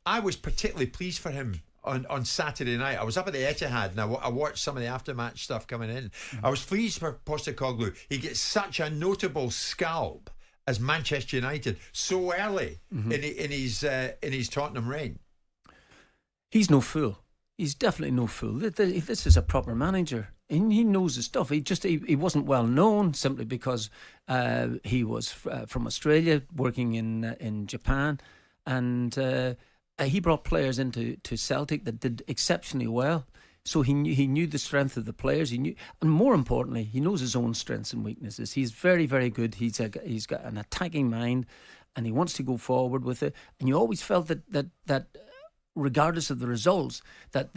I was particularly pleased for him on Saturday night. I was up at the Etihad and I watched some of the aftermatch stuff coming in. I was pleased for Postecoglou. He gets such a notable scalp as Manchester United so early in his Tottenham reign. He's no fool. He's definitely no fool. This is a proper manager. He knows his stuff. He wasn't well known simply because he was from Australia, working in Japan, and he brought players into Celtic that did exceptionally well. So he knew the strength of the players. He knew, and more importantly, he knows his own strengths and weaknesses. He's very, very good. He's got an attacking mind, and he wants to go forward with it. And you always felt that regardless of the results, that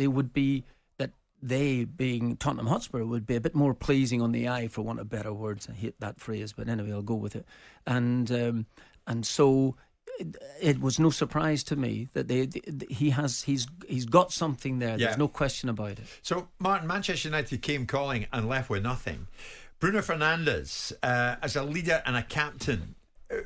they, being Tottenham Hotspur, would be a bit more pleasing on the eye, for want of better words. I hate that phrase, but anyway, I'll go with it. And so it was no surprise to me that he's got something there. There's no question about it. So, Martin, Manchester United came calling and left with nothing. Bruno Fernandes, as a leader and a captain,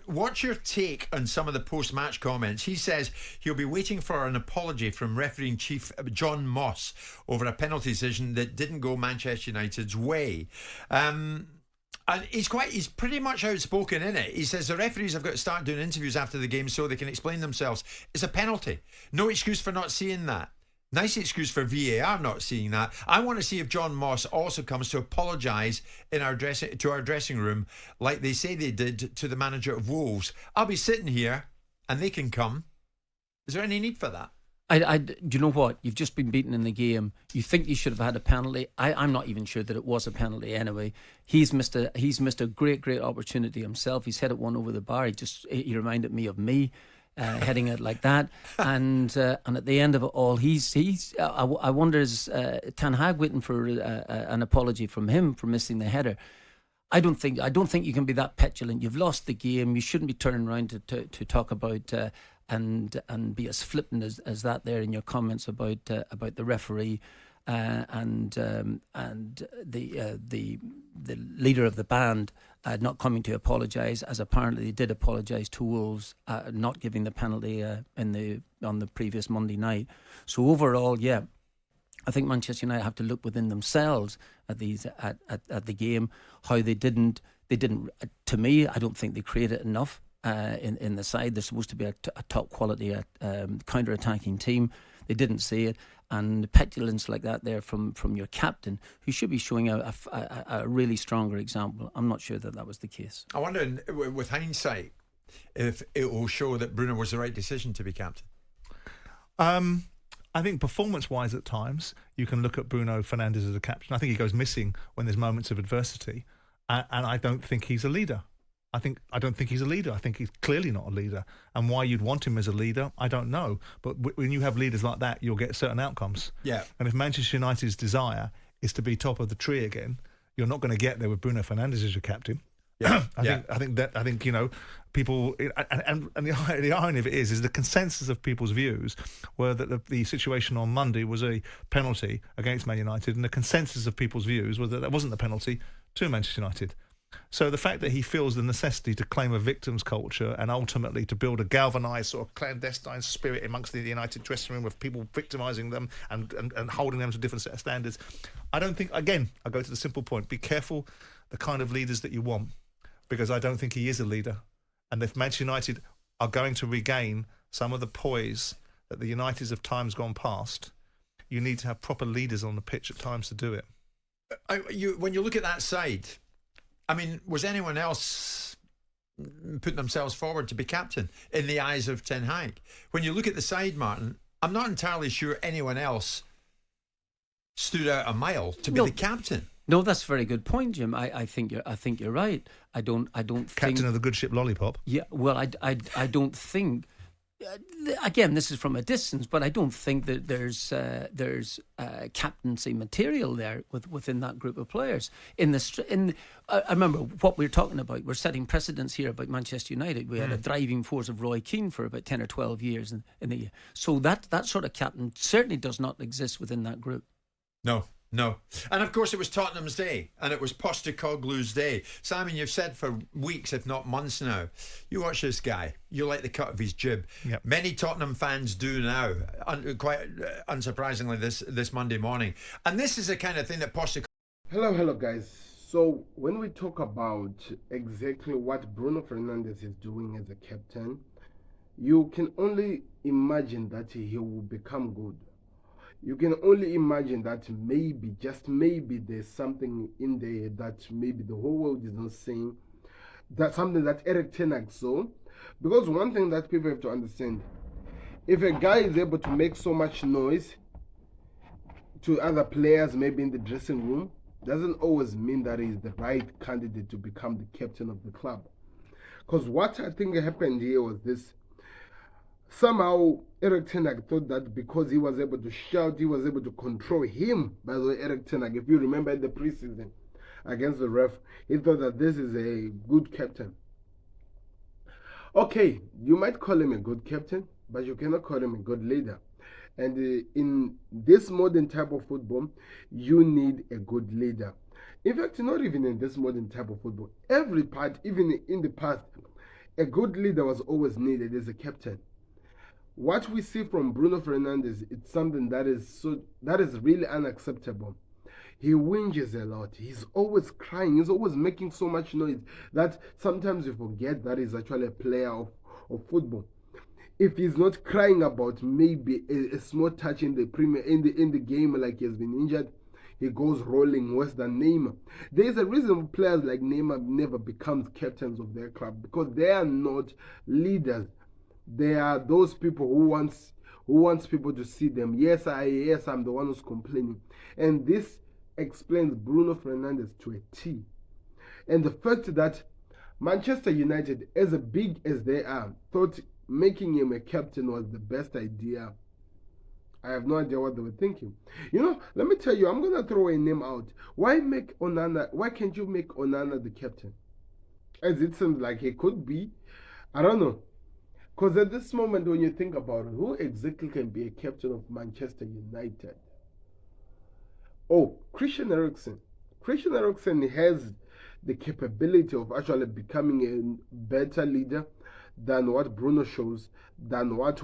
what's your take on some of the post-match comments? He says he'll be waiting for an apology from refereeing chief John Moss over a penalty decision that didn't go Manchester United's way. And he's pretty much outspoken in it. He says the referees have got to start doing interviews after the game so they can explain themselves. It's a penalty. No excuse for not seeing that. Nice excuse for VAR not seeing that. I want to see if John Moss also comes to apologise to our dressing room like they say they did to the manager of Wolves. I'll be sitting here and they can come. Is there any need for that? Do you know what? You've just been beaten in the game. You think you should have had a penalty. I'm not even sure that it was a penalty anyway. He's missed a great opportunity himself. He's headed one over the bar. He reminded me of me. Heading it like that, and at the end of it all, I wonder, is Ten Hag waiting for an apology from him for missing the header? I don't think you can be that petulant. You've lost the game. You shouldn't be turning around to talk about and be as flippant as that there in your comments about the referee and the leader of the band not coming to apologise, as apparently they did apologise to Wolves not giving the penalty on the previous Monday night. So overall, I think Manchester United have to look within themselves at the game, how they didn't. To me, I don't think they created enough in the side. They're supposed to be a top quality counter-attacking team. They didn't see it, and petulance like that there from your captain, who should be showing a really stronger example. I'm not sure that was the case. I wonder, with hindsight, if it will show that Bruno was the right decision to be captain. I think performance-wise, at times you can look at Bruno Fernandes as a captain. I think he goes missing when there's moments of adversity, and I don't think he's a leader. I don't think he's a leader. I think he's clearly not a leader. And why you'd want him as a leader, I don't know. But when you have leaders like that, you'll get certain outcomes. Yeah. And if Manchester United's desire is to be top of the tree again, you're not going to get there with Bruno Fernandes as your captain. Yeah. I think people, and the irony of it is the consensus of people's views were that the situation on Monday was a penalty against Man United, and the consensus of people's views was that wasn't a penalty to Manchester United. So the fact that he feels the necessity to claim a victim's culture and ultimately to build a galvanised sort of clandestine spirit amongst the United dressing room of people victimising them and holding them to a different set of standards, I don't think, again, I go to the simple point, be careful the kind of leaders that you want, because I don't think he is a leader. And if Manchester United are going to regain some of the poise that the Uniteds of times gone past, you need to have proper leaders on the pitch at times to do it. When you look at that side, I mean, was anyone else putting themselves forward to be captain in the eyes of Ten Hag? When you look at the side, Martin, I'm not entirely sure anyone else stood out a mile to be the captain. No, that's a very good point, Jim. I think you're right. I don't captain of the good ship Lollipop. Yeah, well, I don't think. Again, this is from a distance, but I don't think that there's captaincy material there within that group of players. I remember what we were talking about. We're setting precedents here about Manchester United. We had a driving force of Roy Keane for about 10 or 12 years in the year. So that sort of captain certainly does not exist within that group. No, No. And of course, it was Tottenham's day, and it was Postecoglou's day. Simon, you've said for weeks, if not months now, you watch this guy, you like the cut of his jib. Yep. Many Tottenham fans do now, quite unsurprisingly, this Monday morning. And this is the kind of thing that Postecoglou. Hello, guys. So, when we talk about exactly what Bruno Fernandes is doing as a captain, you can only imagine that he will become good. You can only imagine that maybe, just maybe, there's something in there that maybe the whole world is not seeing. That's something that Erik ten Hag saw. Because one thing that people have to understand, if a guy is able to make so much noise to other players, maybe in the dressing room, doesn't always mean that he's the right candidate to become the captain of the club. Because what I think happened here was this. Somehow, Erik ten Hag thought that because he was able to shout, he was able to control him. By the way, Erik ten Hag, if you remember in the preseason against the ref, he thought that this is a good captain. Okay, you might call him a good captain, but you cannot call him a good leader. And in this modern type of football, you need a good leader. In fact, not even in this modern type of football. Every part, even in the past, a good leader was always needed as a captain. What we see from Bruno Fernandes, it's something that is really unacceptable. He whinges a lot. He's always crying. He's always making so much noise that sometimes you forget that he's actually a player of football. If he's not crying about maybe a small touch in the game, like he has been injured, he goes rolling worse than Neymar. There is a reason players like Neymar never becomes captains of their club, because they are not leaders. They are those people who wants people to see them. Yes, I'm the one who's complaining. And this explains Bruno Fernandes to a T. And the fact that Manchester United, as big as they are, thought making him a captain was the best idea. I have no idea what they were thinking. Let me tell you, I'm going to throw a name out. Why can't you make Onana the captain? As it seems like he could be. I don't know. Because at this moment, when you think about it, who exactly can be a captain of Manchester United? Oh, Christian Eriksen. Christian Eriksen has the capability of actually becoming a better leader than what Bruno shows, than what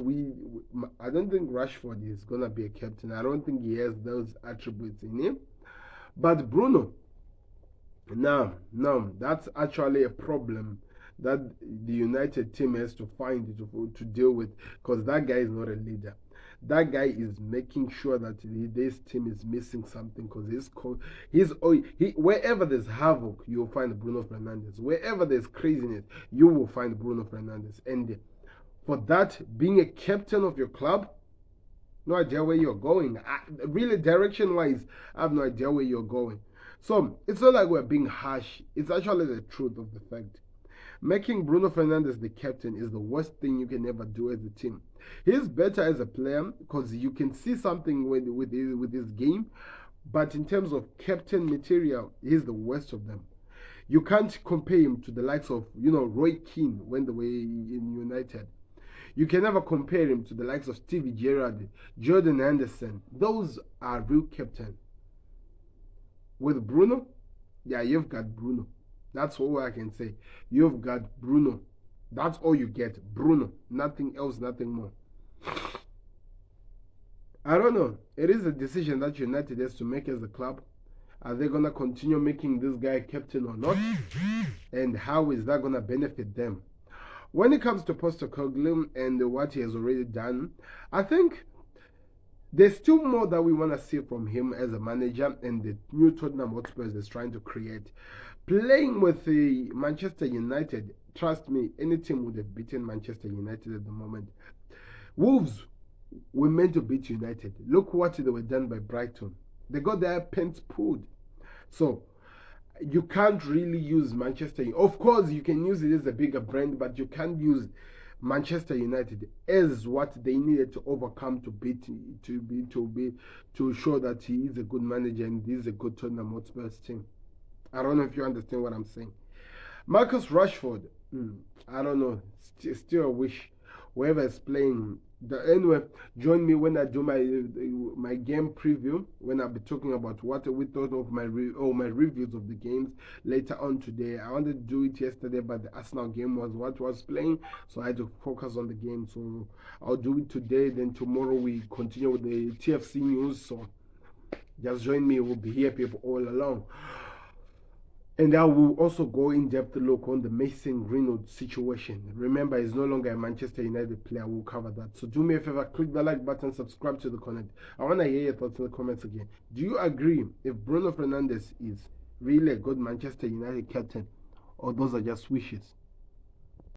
I don't think Rashford is going to be a captain. I don't think he has those attributes in him. But Bruno, no, that's actually a problem that the United team has to find to deal with, because that guy is not a leader. That guy is making sure that this team is missing something, because wherever there's havoc, you'll find Bruno Fernandes. Wherever there's craziness, you will find Bruno Fernandes. And for that, being a captain of your club, no idea where you're going. Really, direction-wise, I have no idea where you're going. So it's not like we're being harsh. It's actually the truth of the fact. Making Bruno Fernandes the captain is the worst thing you can ever do as a team. He's better as a player because you can see something with his game, but in terms of captain material, he's the worst of them. You can't compare him to the likes of Roy Keane when they were in United. You can never compare him to the likes of Stevie Gerrard, Jordan Henderson. Those are real captains. With Bruno, yeah, you've got Bruno. That's all I can say. You've got Bruno. That's all you get. Bruno. Nothing else, nothing more. I don't know. It is a decision that United has to make as a club. Are they going to continue making this guy captain or not? And how is that going to benefit them? When it comes to Postecoglou and what he has already done, I think there's still more that we want to see from him as a manager and the new Tottenham Hotspur is trying to create. Playing with the Manchester United, trust me, any team would have beaten Manchester United at the moment. Wolves were meant to beat United. Look what they were done by Brighton. They got their pants pulled. So, you can't really use Manchester. Of course, you can use it as a bigger brand, but you can't use Manchester United as what they needed to overcome to show that he is a good manager and he is a good Tottenham Hotspur team. I don't know if you understand what I'm saying. Marcus Rashford, I don't know. Still wish whoever is playing Anyway, join me when I do my game preview, when I'll be talking about what we thought of my reviews of the games later on today. I wanted to do it yesterday, but the Arsenal game was what was playing, so I had to focus on the game. So I'll do it today. Then tomorrow we continue with the TFC news. So just join me. We'll be here, people, all along. And I will also go in depth look on the Mason Greenwood situation. Remember, he's no longer a Manchester United player. We'll cover that. So do me a favor, click the like button, subscribe to the content. I want to hear your thoughts in the comments again. Do you agree if Bruno Fernandes is really a good Manchester United captain, or those are just wishes?